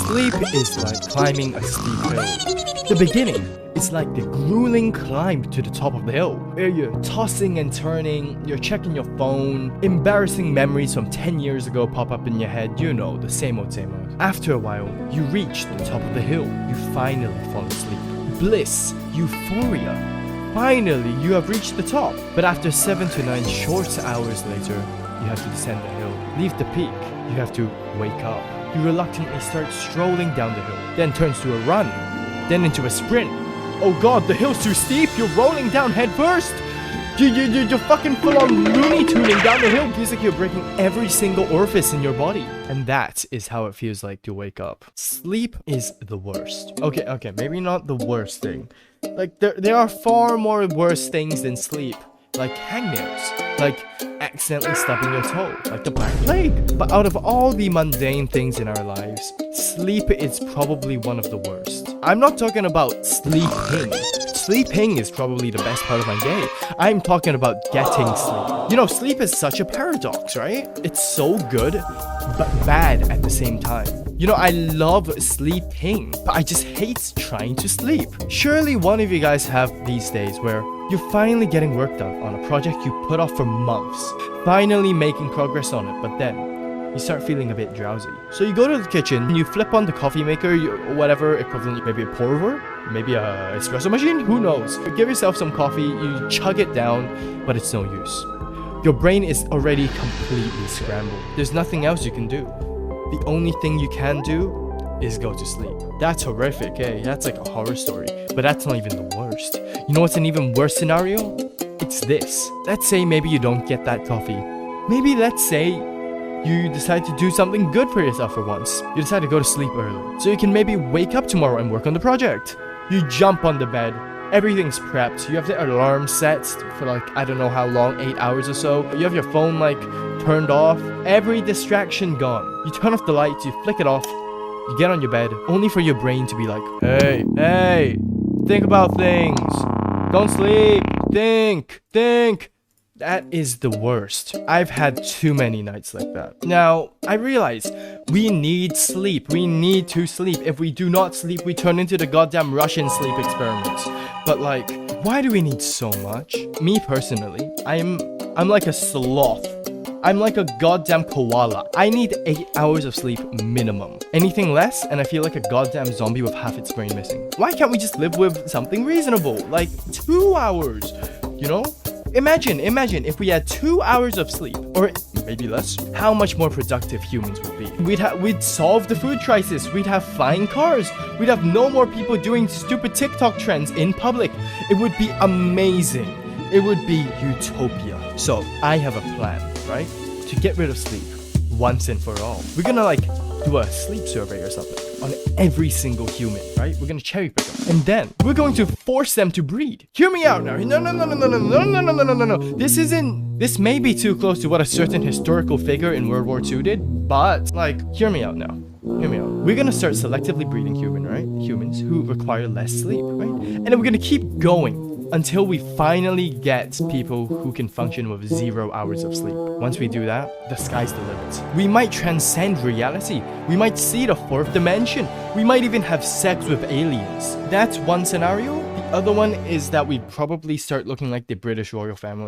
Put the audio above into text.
Sleep is like climbing a steep hill. The beginning is like the grueling climb to the top of the hill, where you're tossing and turning, you're checking your phone, embarrassing memories from 10 years ago pop up in your head, you know, the same old same old. After a while, you reach the top of the hill, you finally fall asleep. Bliss, euphoria. Finally, you have reached the top. But after 7 to 9 short hours later, you have to descend the hill, leave the peak, you have to wake up. You reluctantly start strolling down the hill, then turns to a run, then into a sprint. Oh god, the hill's too steep, you're rolling down head first! You're fucking full-on Looney Tuning down the hill. Feels like you're breaking every single orifice in your body. And that is how it feels like to wake up. Sleep is the worst. Okay, maybe not the worst thing. Like, there are far more worse things than sleep. Like hangnails, like accidentally stubbing your toe, like the Black Plague. But out of all the mundane things in our lives, sleep is probably one of the worst. I'm not talking about sleeping. Sleeping is probably the best part of my day. I'm talking about getting sleep. You know, sleep is such a paradox, right? It's so good, but bad at the same time. You know, I love sleeping, but I just hate trying to sleep. Surely one of you guys have these days where you're finally getting work done on a project you put off for months, finally making progress on it, but then you start feeling a bit drowsy. So you go to the kitchen, you flip on the coffee maker, whatever equivalent, maybe a pour over, maybe a espresso machine, who knows? You give yourself some coffee, you chug it down, but it's no use. Your brain is already completely scrambled. There's nothing else you can do. The only thing you can do is go to sleep. That's horrific, eh? That's like a horror story. But that's not even the worst. You know what's an even worse scenario? It's this. Let's say maybe you don't get that coffee. Maybe let's say you decide to do something good for yourself for once. You decide to go to sleep early, so you can maybe wake up tomorrow and work on the project. You jump on the bed. Everything's prepped. You have the alarm set for like, I don't know how long, 8 hours or so. You have your phone like turned off. Every distraction gone. You turn off the lights, you flick it off. You get on your bed, only for your brain to be like, hey, think about things. Don't sleep. Think. That is the worst. I've had too many nights like that. Now, I realize we need sleep. We need to sleep. If we do not sleep, we turn into the goddamn Russian sleep experiments. But like, why do we need so much? Me personally, I'm like a sloth. I'm like a goddamn koala. I need 8 hours of sleep minimum. Anything less, and I feel like a goddamn zombie with half its brain missing. Why can't we just live with something reasonable? Like 2 hours, you know? Imagine if we had 2 hours of sleep, or maybe less, how much more productive humans would be. We'd solve the food crisis, we'd have flying cars, we'd have no more people doing stupid TikTok trends in public. It would be amazing. It would be utopia. So, I have a plan, right? To get rid of sleep once and for all. We're gonna like do a sleep survey or something on every single human, right? We're gonna cherry pick them. And then we're going to force them to breed. Hear me out now. No. This may be too close to what a certain historical figure in World War II did, but like, hear me out now. Hear me out. We're gonna start selectively breeding humans who require less sleep, right? And then we're gonna keep going until we finally get people who can function with 0 hours of sleep. Once we do that, the sky's the limit. We might transcend reality. We might see the fourth dimension. We might even have sex with aliens. That's one scenario. The other one is that we probably start looking like the British royal family.